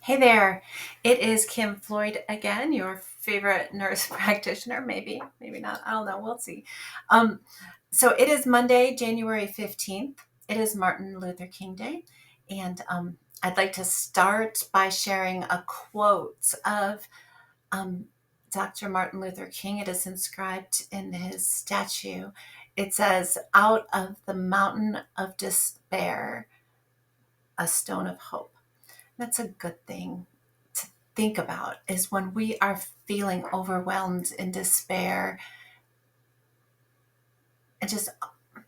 Hey there, it is Kim Floyd again, your favorite nurse practitioner. Maybe not. I don't know. We'll see. Um, so it is Monday, January 15th. It is Martin Luther King Day. And I'd like to start by sharing a quote of um, Dr. Martin Luther King. It is inscribed in his statue. It says, "Out of the mountain of despair, a stone of hope." That's a good thing to think about is when we are feeling overwhelmed in despair and just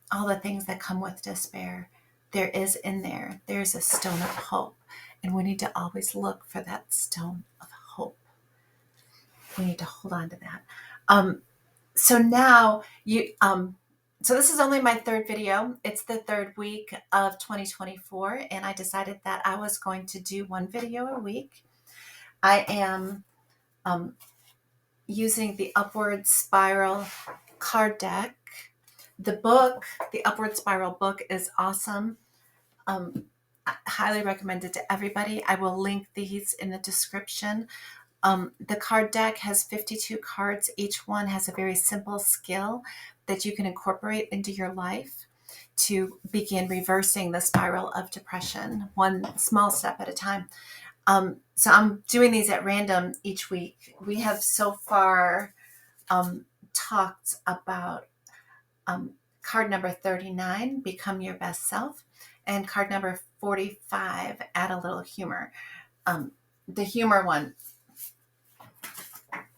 all the things that come with despair. There's a stone of hope. And we need to always look for that stone of hope. We need to hold on to that. Um, so now so this is only my third video. It's the third week of 2024, and I decided that I was going to do one video a week. I am using the Upward Spiral card deck. The book, the Upward Spiral book, is awesome. I highly recommend it to everybody. I will link these in the description. The card deck has 52 cards. Each one has a very simple skill that you can incorporate into your life to begin reversing the spiral of depression, one small step at a time. So I'm doing these at random each week. We have so far talked about card number 39, Become Your Best Self, and card number 45, Add a Little Humor. The humor one,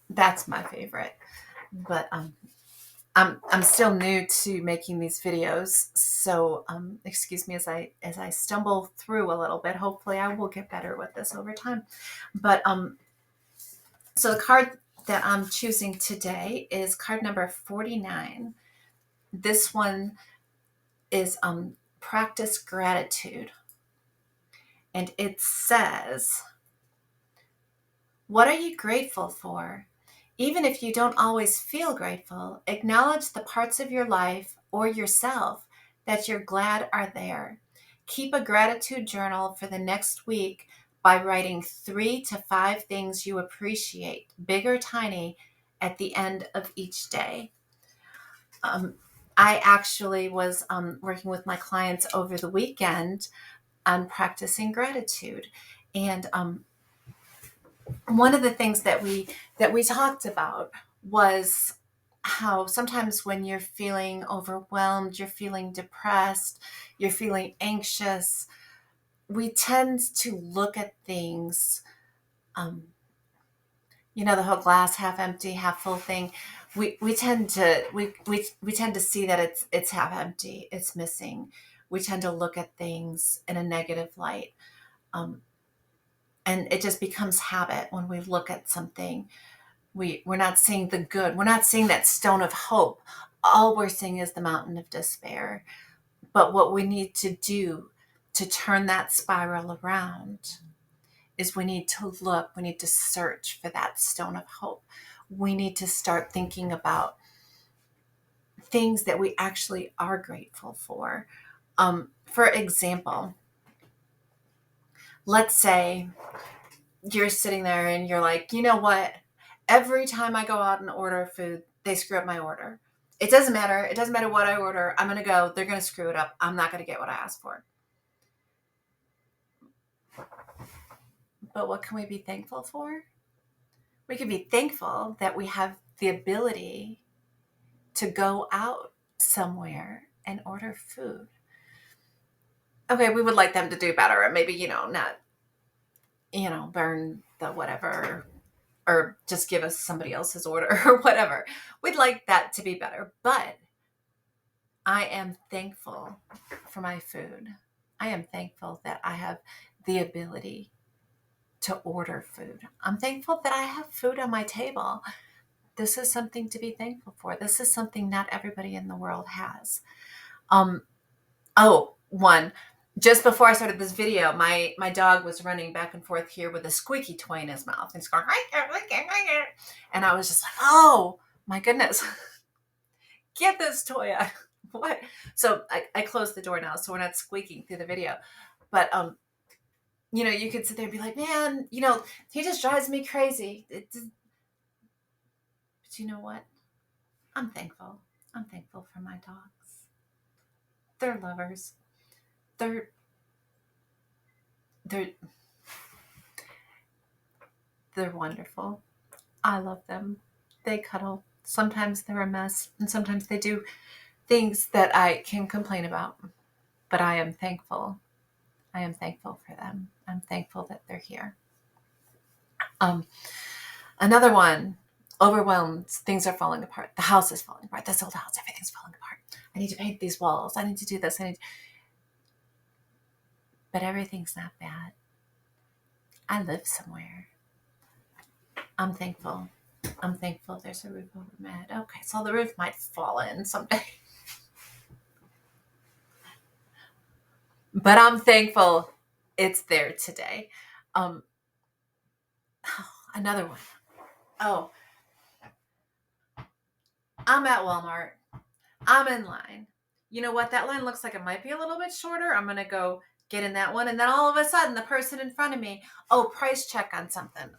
that's my favorite. But I'm still new to making these videos, so excuse me as I stumble through a little bit. Hopefully, I will get better with this over time. But so the card that I'm choosing today is card number 49. This one is practice gratitude, and it says, "What are you grateful for? Even if you don't always feel grateful, acknowledge the parts of your life or yourself that you're glad are there. Keep a gratitude journal for the next week by writing 3 to 5 things you appreciate, big or tiny, at the end of each day." I actually was working with my clients over the weekend on practicing gratitude. And one of the things that we talked about was how sometimes when you're feeling overwhelmed, you're feeling depressed, you're feeling anxious, we tend to look at things, the whole glass half empty, half full thing. We tend to see that it's half empty, it's missing. We tend to look at things in a negative light. And it just becomes habit when we look at something. We're not seeing the good. We're not seeing that stone of hope. All we're seeing is the mountain of despair. But what we need to do to turn that spiral around is we need to search for that stone of hope. We need to start thinking about things that we actually are grateful for. For example, let's say you're sitting there and you're like, you know what? Every time I go out and order food, they screw up my order. It doesn't matter. It doesn't matter what I order. I'm going to go. They're going to screw it up. I'm not going to get what I asked for. But what can we be thankful for? We can be thankful that we have the ability to go out somewhere and order food. Okay, we would like them to do better, and maybe, not, burn the whatever, or just give us somebody else's order or whatever. We'd like that to be better. But I am thankful for my food. I am thankful that I have the ability to order food. I'm thankful that I have food on my table. This is something to be thankful for. This is something not everybody in the world has. One, just before I started this video, my dog was running back and forth here with a squeaky toy in his mouth. He's going, and I was just like, oh my goodness, get this toy out. What? So I closed the door now, so we're not squeaking through the video. But You could sit there and be like, man, he just drives me crazy. But you know what? I'm thankful. I'm thankful for my dogs. They're lovers. They're they're they're wonderful. I love them. They cuddle. Sometimes they're a mess, and sometimes they do things that I can complain about. But I am thankful. I am thankful for them. I'm thankful that they're here. Um, Another one, overwhelmed. Things are falling apart. The house is falling apart. This old house, everything's falling apart. I need to paint these walls. I need to do this. But everything's not bad. I live somewhere. I'm thankful. I'm thankful there's a roof over my head. Okay, so the roof might fall in someday. But I'm thankful it's there today. Um, Another one. Oh, I'm at Walmart. I'm in line. You know what? That line looks like it might be a little bit shorter. I'm going to go get in that one. And then all of a sudden, the person in front of me, oh, price check on something.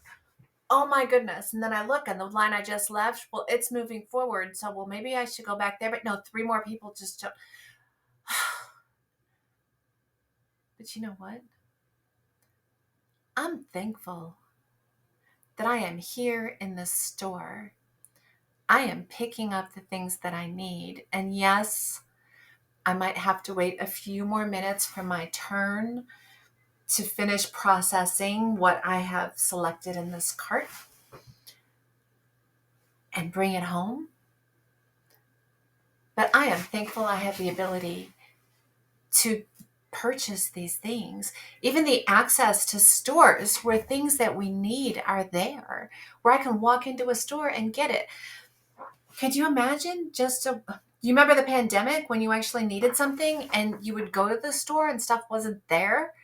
Oh my goodness. And then I look and the line I just left, well, it's moving forward. So, well, maybe I should go back there. But no, 3 more people just jumped. But you know what? I'm thankful that I am here in the store. I am picking up the things that I need. And yes, I might have to wait a few more minutes for my turn to finish processing what I have selected in this cart and bring it home. But I am thankful I have the ability to purchase these things. Even the access to stores where things that we need are there, where I can walk into a store and get it. Could you imagine you remember the pandemic when you actually needed something and you would go to the store and stuff wasn't there?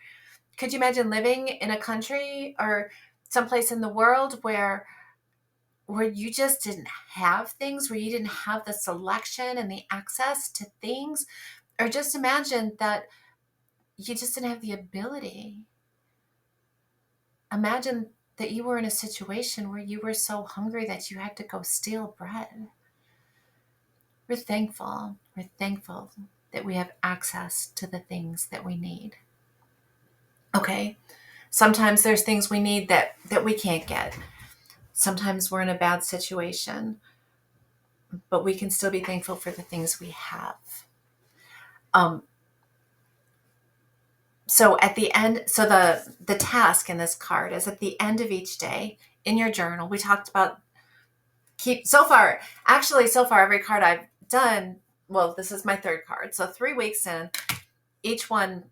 Could you imagine living in a country or someplace in the world where you just didn't have things, where you didn't have the selection and the access to things? Or just imagine that you just didn't have the ability. Imagine that you were in a situation where you were so hungry that you had to go steal bread. We're thankful. We're thankful that we have access to the things that we need. Okay? Sometimes there's things we need that we can't get. Sometimes we're in a bad situation, but we can still be thankful for the things we have. So at the end, so the task in this card is at the end of each day in your journal. We talked about so far every card I've done, well, this is my 3rd card. So 3 weeks in, each one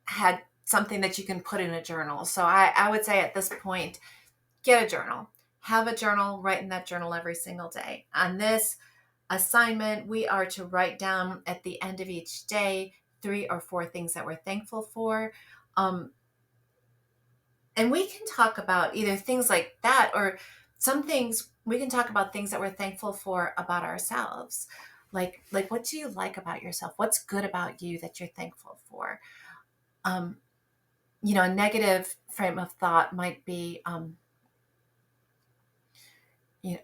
had something that you can put in a journal. So I would say at this point, get a journal. Have a journal, write in that journal every single day. On this assignment, we are to write down at the end of each day 3 or 4 things that we're thankful for. And we can talk about either things like that, or some things we can talk about things that we're thankful for about ourselves. Like what do you like about yourself? What's good about you that you're thankful for? A negative frame of thought might be, you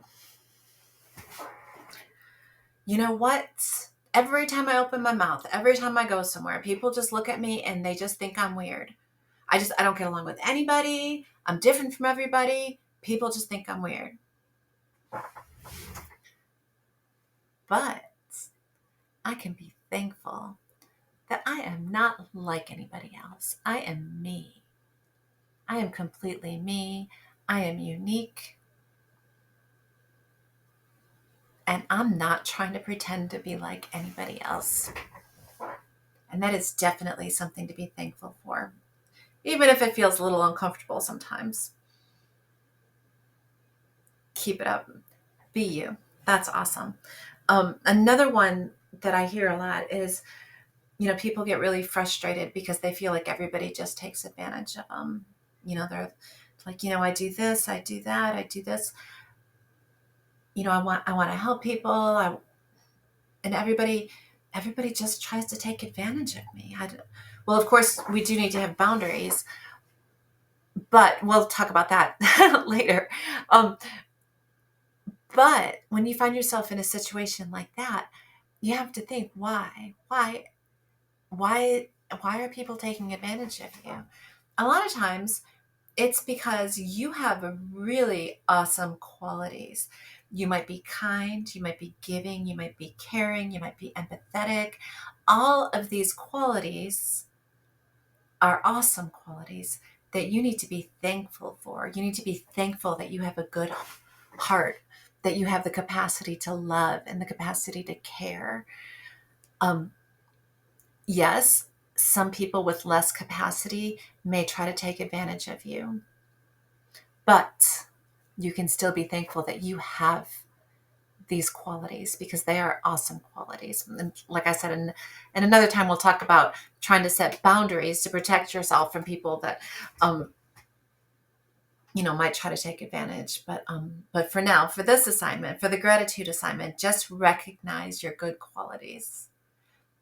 know what? Every time I open my mouth, every time I go somewhere, people just look at me and they just think I'm weird. I don't get along with anybody. I'm different from everybody. People just think I'm weird. But I can be thankful that I am not like anybody else. I am me. I am completely me. I am unique. And I'm not trying to pretend to be like anybody else. And that is definitely something to be thankful for, even if it feels a little uncomfortable sometimes. Keep it up. Be you. That's awesome. Another one that I hear a lot is, people get really frustrated because they feel like everybody just takes advantage of them. They're like, I do this, I do that, I do this. I want to help people. And everybody just tries to take advantage of me. Well, of course, we do need to have boundaries, but we'll talk about that later. Um, but when you find yourself in a situation like that, you have to think, why, why are people taking advantage of you? A lot of times it's because you have really awesome qualities. You might be kind, you might be giving, you might be caring, you might be empathetic. All of these qualities are awesome qualities that you need to be thankful for. You need to be thankful that you have a good heart, that you have the capacity to love and the capacity to care. Um, yes, some people with less capacity may try to take advantage of you, but you can still be thankful that you have these qualities because they are awesome qualities. And like I said, and another time we'll talk about trying to set boundaries to protect yourself from people that, might try to take advantage. But for now, for this assignment, for the gratitude assignment, just recognize your good qualities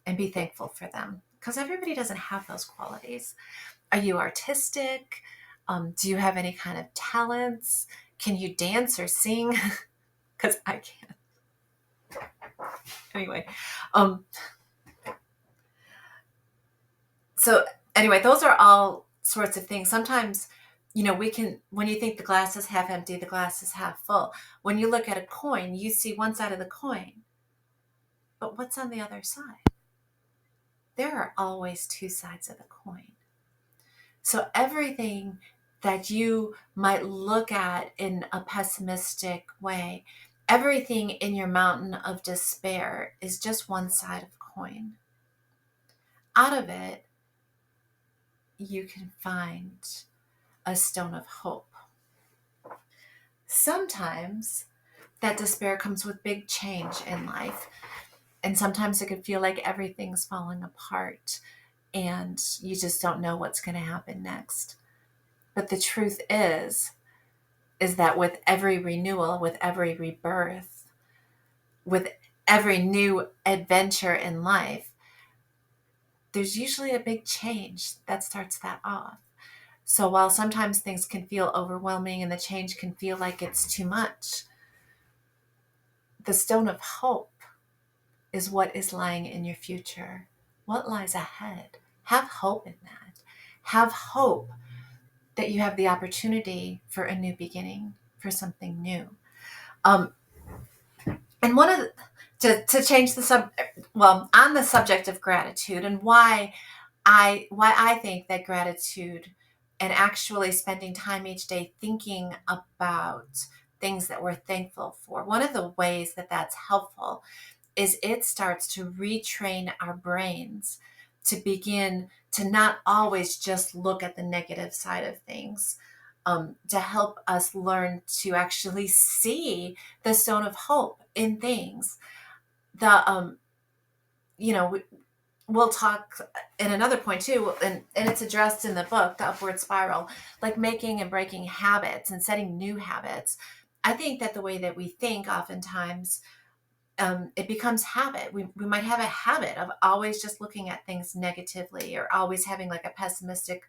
and be thankful for them because everybody doesn't have those qualities. Are you artistic? Do you have any kind of talents? Can you dance or sing? Because I can't. Anyway, um, so anyway, those are all sorts of things. Sometimes, we can, when you think the glass is half empty, the glass is half full. When you look at a coin, you see one side of the coin, but what's on the other side? There are always two sides of the coin. So everything that you might look at in a pessimistic way, everything in your mountain of despair is just one side of the coin. Out of it, you can find a stone of hope. Sometimes that despair comes with big change in life, and sometimes it can feel like everything's falling apart and you just don't know what's going to happen next. But the truth is that with every renewal, with every rebirth, with every new adventure in life, there's usually a big change that starts that off. So while sometimes things can feel overwhelming and the change can feel like it's too much, the stone of hope is what is lying in your future. What lies ahead? Have hope in that. Have hope that you have the opportunity for a new beginning, for something new. And one of to change on the subject of gratitude and why I think that gratitude and actually spending time each day thinking about things that we're thankful for. One of the ways that that's helpful is it starts to retrain our brains to begin to not always just look at the negative side of things, to help us learn to actually see the stone of hope in things. The we'll talk in another point too, and it's addressed in the book, The Upward Spiral, like making and breaking habits and setting new habits. I think that the way that we think oftentimes, it becomes habit. We might have a habit of always just looking at things negatively or always having like a pessimistic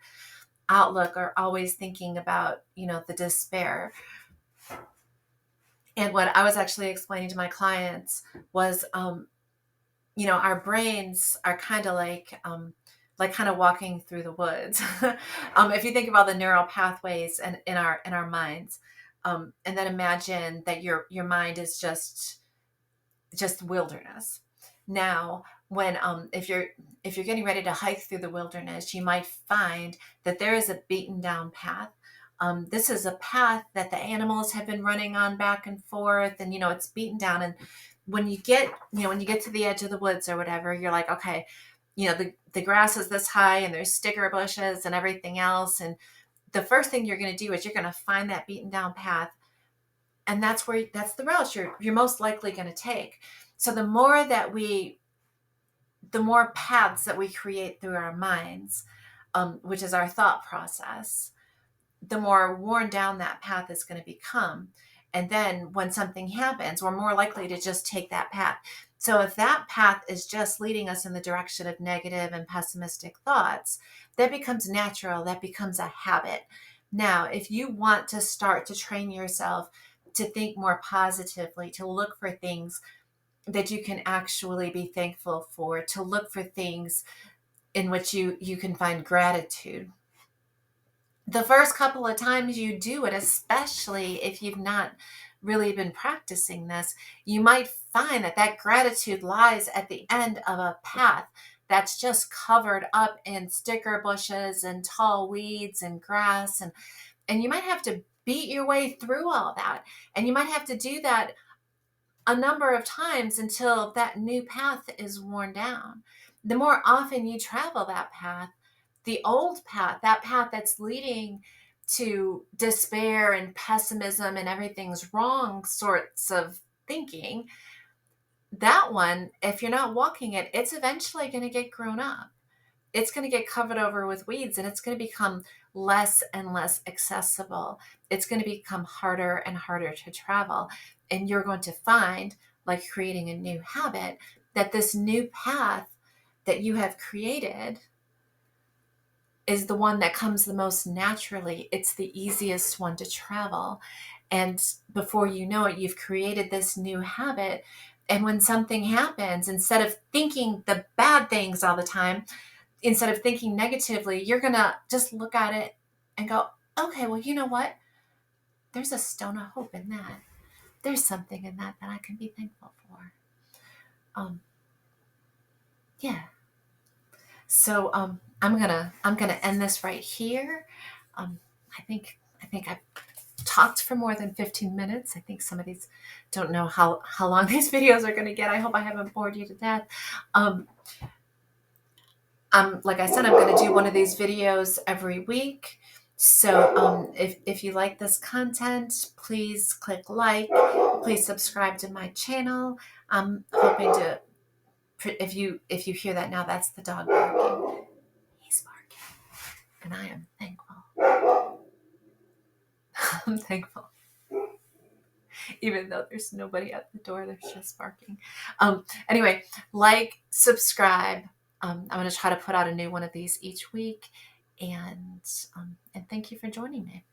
outlook or always thinking about, the despair. And what I was actually explaining to my clients was, our brains are kind of like kind of walking through the woods. If you think about the neural pathways and in our minds, and then imagine that your mind is just wilderness. Now, when if you're getting ready to hike through the wilderness, you might find that there is a beaten down path. This is a path that the animals have been running on back and forth, and it's beaten down. And when you get to the edge of the woods or whatever, you're like, okay, the grass is this high and there's sticker bushes and everything else. And the first thing you're going to do is you're going to find that beaten down path. And that's the route you're most likely going to take. So the more paths that we create through our minds, which is our thought process, the more worn down that path is going to become. And then when something happens, we're more likely to just take that path. So if that path is just leading us in the direction of negative and pessimistic thoughts, that becomes natural, that becomes a habit. Now, if you want to start to train yourself to think more positively, to look for things that you can actually be thankful for, to look for things in which you can find gratitude. The first couple of times you do it, especially if you've not really been practicing this, you might find that that gratitude lies at the end of a path that's just covered up in sticker bushes and tall weeds and grass, and you might have to beat your way through all that, and you might have to do that a number of times until that new path is worn down. The more often you travel that path, the old path, that path that's leading to despair and pessimism and everything's wrong sorts of thinking, that one, if you're not walking it, it's eventually going to get grown up. It's going to get covered over with weeds, and it's going to become less and less accessible. It's going to become harder and harder to travel. And you're going to find, like creating a new habit, that this new path that you have created is the one that comes the most naturally. It's the easiest one to travel. And before you know it, you've created this new habit. And when something happens, instead of thinking the bad things all the time, instead of thinking negatively, you're going to just look at it and go, okay, well, you know what? There's a stone of hope in that. There's something in that that I can be thankful for. Yeah. So I'm gonna end this right here. Um, I think I've talked for more than 15 minutes. I think some of these, don't know how long these videos are going to get. I hope I haven't bored you to death. Like I said, I'm going to do one of these videos every week. So if you like this content, please click like, please subscribe to my channel. I'm hoping to, if you hear that now, that's the dog barking. He's barking, and I am thankful. I'm thankful. Even though there's nobody at the door, there's just barking. Anyway, like, subscribe. I'm going to try to put out a new one of these each week. And thank you for joining me.